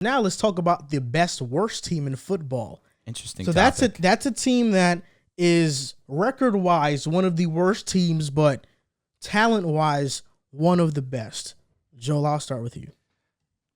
Now let's talk about the best worst team in football. Interesting. So topic. that's a team that is record-wise one of the worst teams, but talent-wise one of the best. Joel, I'll start with you.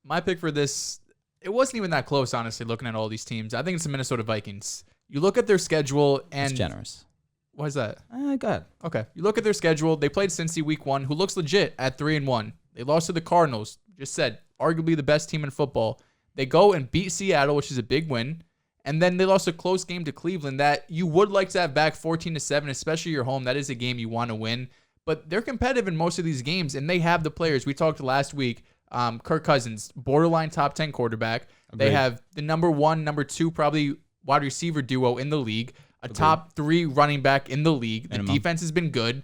My pick for this, it wasn't even that close, honestly, looking at all these teams. I think it's the Minnesota Vikings. You look at their schedule and... It's generous. Why is that? Go ahead. Okay. You look at their schedule. They played Cincy week 1, who looks legit at 3-1. They lost to the Cardinals. Just said, arguably the best team in football. They go and beat Seattle, which is a big win. And then they lost a close game to Cleveland that you would like to have back 14-7, especially your home. That is a game you want to win. But they're competitive in most of these games, and they have the players. We talked last week, Kirk Cousins, borderline top 10 quarterback. Agreed. They have the number 1, number 2, probably wide receiver duo in the league. Agreed. Top 3 running back in the league. Minimum. The defense has been good.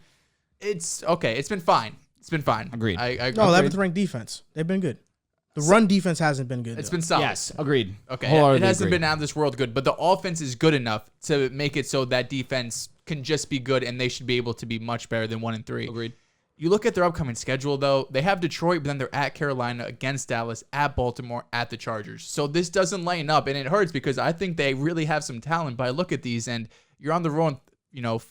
It's okay. It's been fine. It's been fine. Agreed. No, 11th ranked defense. They've been good. The run defense hasn't been good. It's though. been solid. Yes, agreed. Okay, Wholeheartedly it hasn't agreed. been out of this world good, but the offense is good enough to make it so that defense can just be good, and they should be able to be much better than 1-3. Agreed. You look at their upcoming schedule, though. They have Detroit, but then they're at Carolina, against Dallas, at Baltimore, at the Chargers. So this doesn't line up, and it hurts because I think they really have some talent. But I look at these, and you're on the road,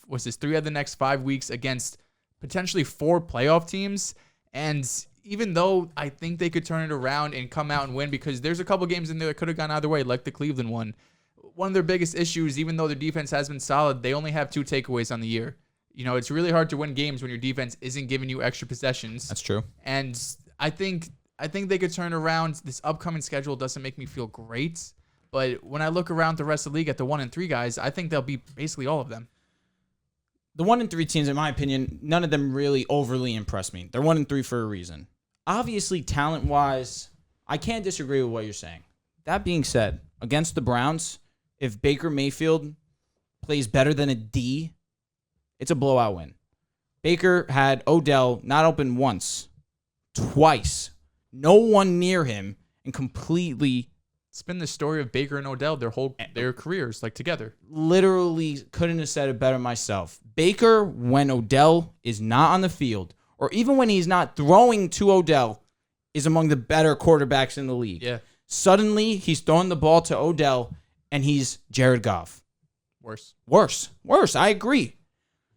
what's this, 3 of the next 5 weeks against potentially 4 playoff teams. And even though I think they could turn it around and come out and win, because there's a couple games in there that could have gone either way, like the Cleveland one. One of their biggest issues, even though their defense has been solid, they only have 2 takeaways on the year. It's really hard to win games when your defense isn't giving you extra possessions. That's true. And I think they could turn around. This upcoming schedule doesn't make me feel great, but when I look around the rest of the league at the 1-3 guys, I think they'll be basically all of them. The 1-3 teams, in my opinion, none of them really overly impress me. They're 1-3 for a reason. Obviously, talent-wise, I can't disagree with what you're saying. That being said, against the Browns, if Baker Mayfield plays better than a D, it's a blowout win. Baker had Odell not open once, twice, no one near him, and completely... It's been the story of Baker and Odell their careers, together. Literally couldn't have said it better myself. Baker, when Odell is not on the field, or even when he's not throwing to Odell, is among the better quarterbacks in the league. Yeah. Suddenly, he's throwing the ball to Odell, and he's Jared Goff. Worse. I agree.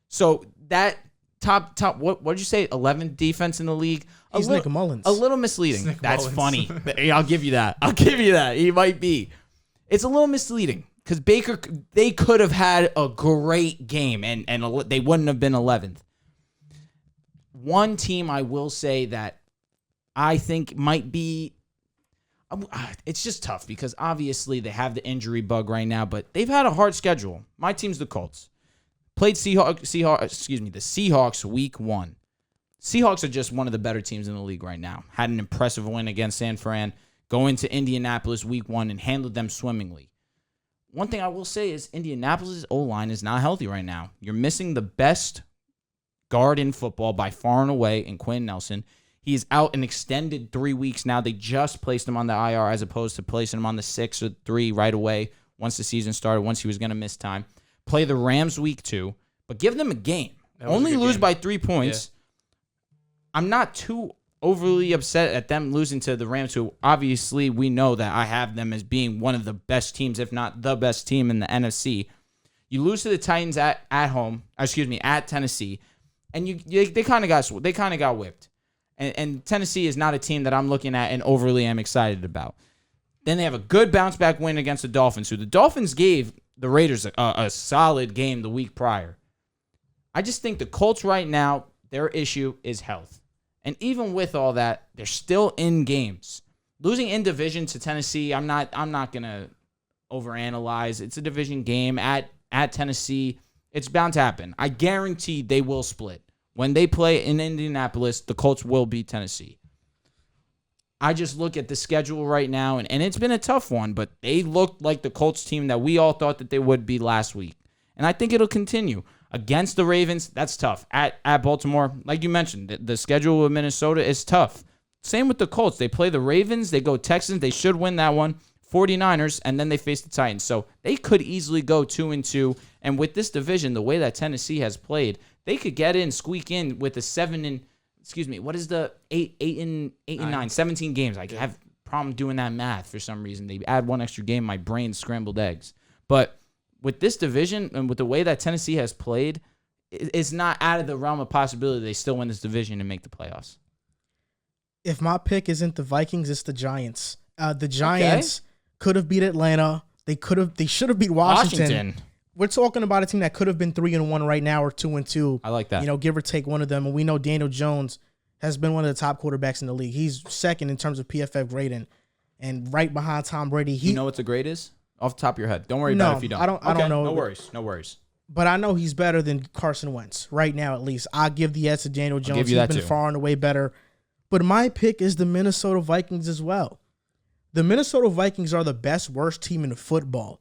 So that top, what did you say? 11th defense in the league. He's Nick Mullins. A little misleading. Nick That's Mullins. funny. I'll give you that. He might be. It's a little misleading because Baker, they could have had a great game and they wouldn't have been 11th. One team I will say that I think might be, it's just tough because obviously they have the injury bug right now, but they've had a hard schedule. My team's the Colts. Played the Seahawks week 1. Seahawks are just one of the better teams in the league right now. Had an impressive win against San Fran, going to Indianapolis week 1 and handled them swimmingly. One thing I will say is Indianapolis' O-line is not healthy right now. You're missing the best guard in football by far and away in Quinn Nelson. He is out an extended 3 weeks now. They just placed him on the IR as opposed to placing him on the 6 or 3 right away once the season started, once he was going to miss time. Play the Rams week 2, but give them a game. Only lose by 3 points. Yeah. I'm not too overly upset at them losing to the Rams, who obviously we know that I have them as being one of the best teams, if not the best team in the NFC. You lose to the Titans at Tennessee, and they kind of got whipped. And Tennessee is not a team that I'm looking at and overly am excited about. Then they have a good bounce back win against the Dolphins, who the Dolphins gave the Raiders a solid game the week prior. I just think the Colts right now, their issue is health. And even with all that, they're still in games. Losing in division to Tennessee, I'm not gonna overanalyze. It's a division game at Tennessee. It's bound to happen. I guarantee they will split. When they play in Indianapolis, the Colts will beat Tennessee. I just look at the schedule right now, and it's been a tough one, but they looked like the Colts team that we all thought that they would be last week. And I think it'll continue. Against the Ravens, that's tough. At Baltimore, like you mentioned, the schedule of Minnesota is tough. Same with the Colts. They play the Ravens, they go Texans, they should win that one, 49ers, and then they face the Titans. So they could easily go 2-2. And with this division, the way that Tennessee has played, they could squeak in with the 8 and 9, 17 games. I have problem doing that math for some reason. They add one extra game, my brain's scrambled eggs. But with this division and with the way that Tennessee has played, it's not out of the realm of possibility they still win this division and make the playoffs. If my pick isn't the Vikings, it's the Giants. The Giants could have beat Atlanta. They should have beat Washington. We're talking about a team that could have been 3-1 right now or 2-2. I like that. Give or take one of them. And we know Daniel Jones has been one of the top quarterbacks in the league. He's second in terms of PFF grading, and right behind Tom Brady. You know what the grade is off the top of your head? Don't worry about it if you don't. I don't know. No worries. But I know he's better than Carson Wentz right now, at least. I'll give the edge to Daniel Jones. He's been far and away better. But my pick is the Minnesota Vikings as well. The Minnesota Vikings are the worst team in football.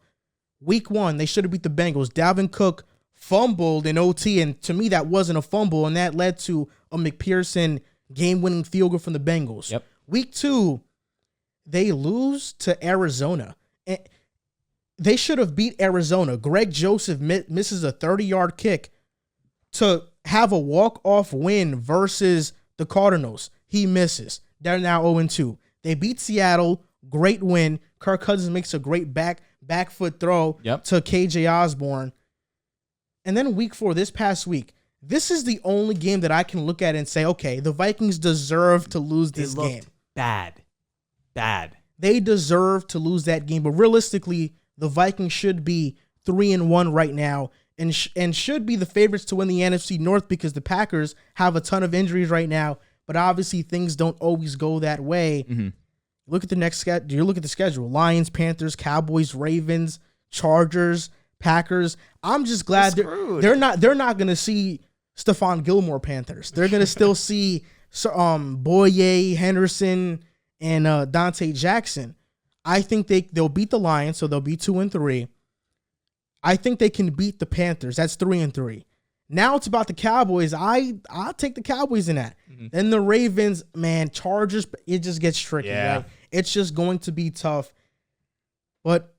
Week 1, they should have beat the Bengals. Dalvin Cook fumbled in OT, and to me, that wasn't a fumble, and that led to a McPherson game-winning field goal from the Bengals. Yep. Week 2, they lose to Arizona. And they should have beat Arizona. Greg Joseph misses a 30-yard kick to have a walk-off win versus the Cardinals. He misses. They're now 0-2. They beat Seattle. Great win. Kirk Cousins makes a great back foot throw to KJ Osborne. And then week 4, this past week, this is the only game that I can look at and say, okay, the Vikings deserve to lose this game. Bad. They deserve to lose that game. But realistically, the Vikings should be 3-1 right now and should be the favorites to win the NFC North because the Packers have a ton of injuries right now. But obviously, things don't always go that way. Mm-hmm. Look at the next schedule. You look at the schedule: Lions, Panthers, Cowboys, Ravens, Chargers, Packers. I'm just glad they're not going to see Stephon Gilmore Panthers. They're going to still see Boye, Henderson, and Dante Jackson. I think they'll beat the Lions, so they'll be 2-3. I think they can beat the Panthers. That's 3-3. Now it's about the Cowboys. I'll take the Cowboys in that. Mm-hmm. Then the Ravens, man, Chargers, it just gets tricky. Yeah. Right? It's just going to be tough. But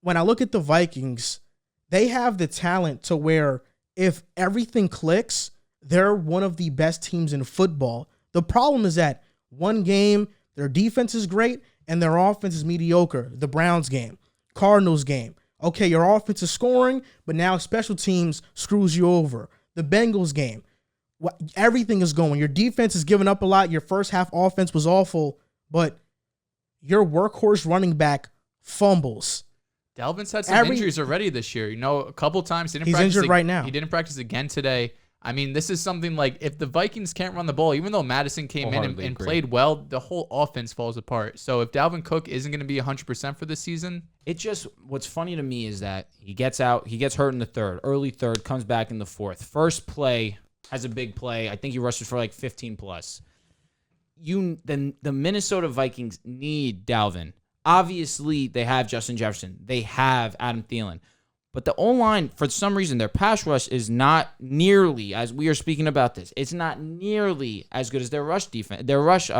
when I look at the Vikings, they have the talent to where if everything clicks, they're one of the best teams in football. The problem is that one game, their defense is great and their offense is mediocre. The Browns game, Cardinals game. Okay, your offense is scoring, but now special teams screws you over. The Bengals game, everything is going. Your defense is giving up a lot. Your first half offense was awful, but your workhorse running back fumbles. Dalvin's had some injuries already this year. A couple times. He's injured right now. He didn't practice again today. I mean, this is something like if the Vikings can't run the ball, even though Madison came in and played well, the whole offense falls apart. So if Dalvin Cook isn't going to be 100% for this season, what's funny to me is that he gets hurt in the early third, comes back in the fourth. First play has a big play. I think he rushes for like 15 plus. The Minnesota Vikings need Dalvin. Obviously, they have Justin Jefferson. They have Adam Thielen. But the O-line, for some reason, their pass rush is not nearly, as we are speaking about this, it's not nearly as good as their rush defense. Their rush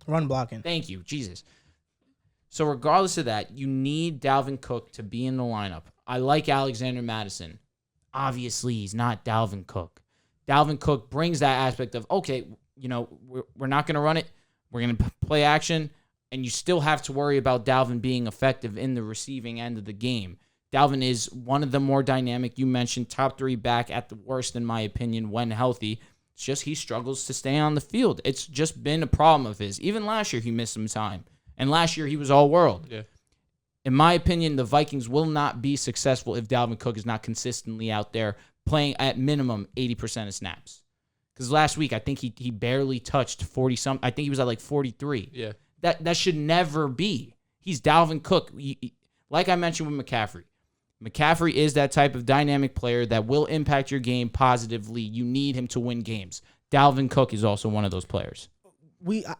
run blocking. Thank you, Jesus. So regardless of that, you need Dalvin Cook to be in the lineup. I like Alexander Madison. Obviously, he's not Dalvin Cook. Dalvin Cook brings that aspect of, okay, we're not going to run it. We're going to play action, and you still have to worry about Dalvin being effective in the receiving end of the game. Dalvin is one of the more dynamic. You mentioned top 3 back at the worst, in my opinion, when healthy. It's just he struggles to stay on the field. It's just been a problem of his. Even last year, he missed some time. And last year, he was all-world. Yeah. In my opinion, the Vikings will not be successful if Dalvin Cook is not consistently out there playing at minimum 80% of snaps. Because last week, I think he barely touched 40-something. I think he was at like 43. Yeah. That should never be. He's Dalvin Cook. Like I mentioned with McCaffrey. McCaffrey is that type of dynamic player that will impact your game positively. You need him to win games. Dalvin Cook is also one of those players.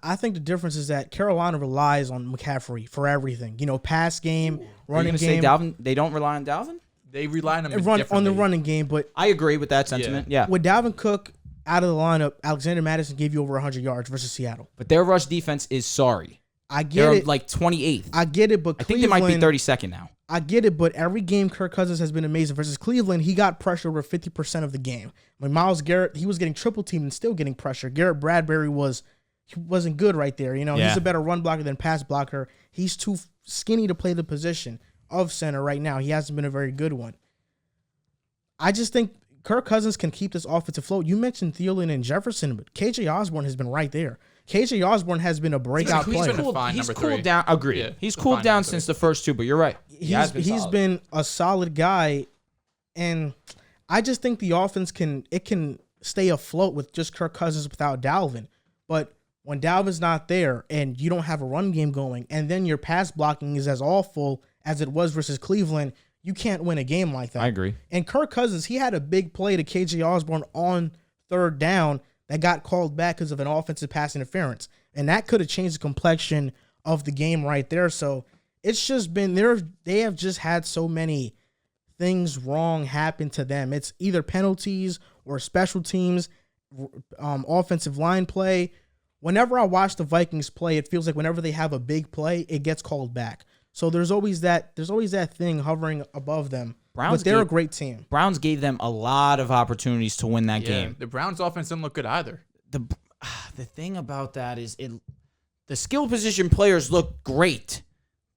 I think the difference is that Carolina relies on McCaffrey for everything. Pass game, running game. Say Dalvin? They don't rely on Dalvin? They rely on him on the running game, but I agree with that sentiment. Yeah. With Dalvin Cook out of the lineup, Alexander Madison gave you over 100 yards versus Seattle. But their rush defense is sorry. I get it. Like 28th. I get it, but I think they might be 32nd now. I get it, but every game Kirk Cousins has been amazing. Versus Cleveland, he got pressure over 50% of the game. When Myles Garrett, he was getting triple teamed and still getting pressure. Garrett Bradbury was wasn't good right there. You know, Yeah. he's a better run blocker than pass blocker. He's too skinny to play the position of center right now. He hasn't been a very good one. I just think Kirk Cousins can keep this offense afloat. You mentioned Thielen and Jefferson, but KJ Osborne has been right there. KJ Osborne has been a breakout He's player. been a fine He's number cooled three. down. Agreed. Yeah, He's a cooled fine down number since three. the first two, but you're right. He's solid. been a solid guy, and I just think the offense can stay afloat with just Kirk Cousins without Dalvin. But when Dalvin's not there and you don't have a run game going, and then your pass blocking is as awful as it was versus Cleveland, you can't win a game like that. I agree. And Kirk Cousins, he had a big play to KJ Osborne on third down that got called back because of an offensive pass interference. And that could have changed the complexion of the game right there. So it's just been they have just had so many things wrong happen to them. It's either penalties or special teams, offensive line play. Whenever I watch the Vikings play, it feels like whenever they have a big play, it gets called back. So there's always that thing hovering above them. But they're a great team. Browns gave them a lot of opportunities to win that game. The Browns offense didn't look good either. The thing about that is the skill position players look great.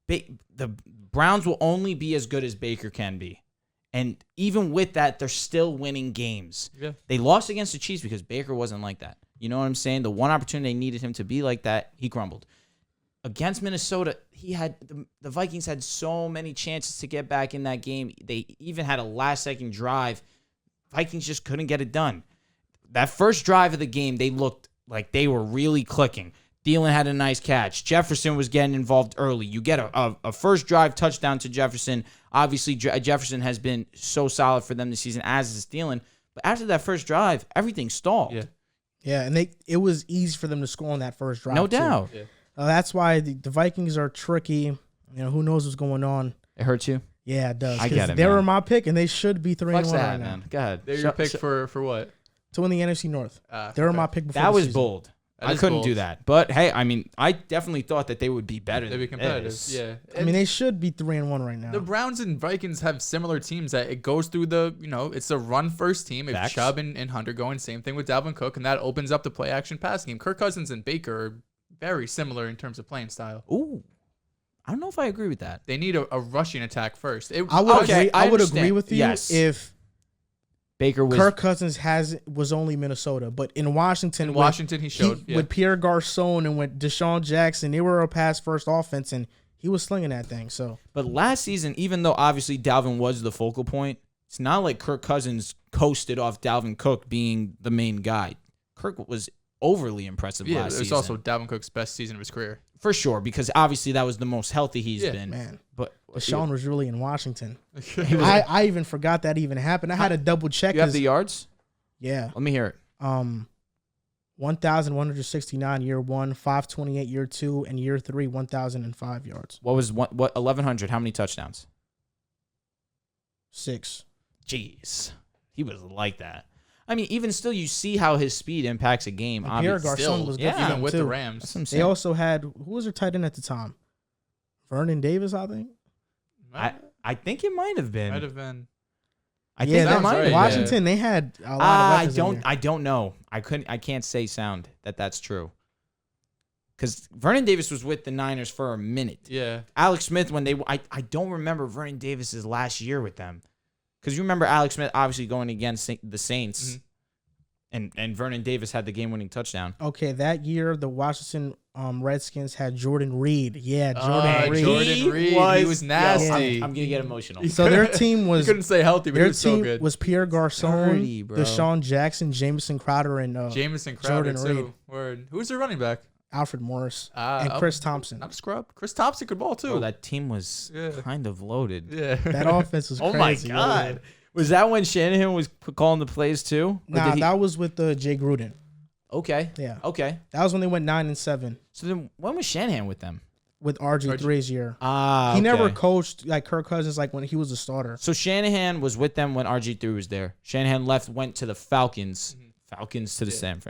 The Browns will only be as good as Baker can be. And even with that, they're still winning games. Yeah. They lost against the Chiefs because Baker wasn't like that. You know what I'm saying? The one opportunity they needed him to be like that, he crumbled. Against Minnesota, the Vikings had so many chances to get back in that game. They even had a last-second drive. Vikings just couldn't get it done. That first drive of the game, they looked like they were really clicking. Thielen had a nice catch. Jefferson was getting involved early. You get a first drive touchdown to Jefferson. Obviously, Jefferson has been so solid for them this season, as is Thielen. But after that first drive, everything stalled. Yeah, and it was easy for them to score on that first drive. No doubt. Yeah. That's why the Vikings are tricky. You know, who knows what's going on. It hurts you? Yeah, it does. I get it, They man. were my pick, and they should be 3-1 Flex right that, now. man. Go ahead. They're your pick for what? To win the NFC North. They were my pick before That the was season. bold. That I is couldn't bold. do that. But, hey, I mean, I definitely thought that they would be better They'd be than competitive. this. Yeah. I mean, they should be 3-1 right now. The Browns and Vikings have similar teams that it goes through it's a run first team. If Facts. Chubb and Hunter going, same thing with Dalvin Cook, and that opens up the play action pass game. Kirk Cousins and Baker are very similar in terms of playing style. Ooh. I don't know if I agree with that. They need a rushing attack first. I would Okay, agree. I I would understand. agree with you Yes. if Baker was Kirk Cousins was only Minnesota, but in Washington, He showed. with Pierre Garcon and with Deshaun Jackson, they were a pass first offense, and he was slinging that thing. So But last season, even though obviously Dalvin was the focal point, it's not like Kirk Cousins coasted off Dalvin Cook being the main guy. Kirk was overly impressive Yeah, last it was season. also Dalvin Cook's best season of his career. For sure, because obviously that was the most healthy he's been. man, But Deshaun was really in Washington. I even forgot that even happened. I had to double check. You have the yards? Yeah. Let me hear it. 1,169 year 1, 528 year 2, and year 3, 1,005 yards. What 1,100? How many touchdowns? 6. Jeez. He was like that. I mean, even still, you see how his speed impacts a game. And Pierre obviously. Garcon was good for yeah. them, Even with too. the That's Rams. what I'm They saying. also had, who was their tight end at the time? Vernon Davis, I think. I think it might have been. Might have been. I Yeah, think that sounds might right, have Washington, they had a lot of I weapons in there. don't know. I can't say sound that's true. Because Vernon Davis was with the Niners for a minute. Yeah. Alex Smith, I don't remember Vernon Davis's last year with them. Because you remember Alex Smith obviously going against the Saints. And Vernon Davis had the game-winning touchdown. Okay, that year the Washington Redskins had Jordan Reed. Yeah, Jordan Reed. Jordan Reed. He was nasty. I'm going to get emotional. So their team was He couldn't stay healthy, but he their was so team good. was Pierre Garcon, Dirty, bro. Deshaun Jackson, Jamison Crowder, and Jamison Crowder, Jordan too. Reed. Word. Who's their running back? Alfred Morris and Chris Thompson. Not a scrub. Chris Thompson could ball, too. Bro, that team was Yeah. kind of loaded. Yeah. That offense was Oh, crazy. my God. Was that when Shanahan was calling the plays, too? Or Nah, did he- that was with Jay Gruden. Okay. Yeah. Okay. That was when they went 9-7 So then when was Shanahan with them? with RG3's year. Ah, He never okay. coached like Kirk Cousins like when he was a starter. So Shanahan was with them when RG3 was there. Shanahan went to the Falcons. Falcons to the San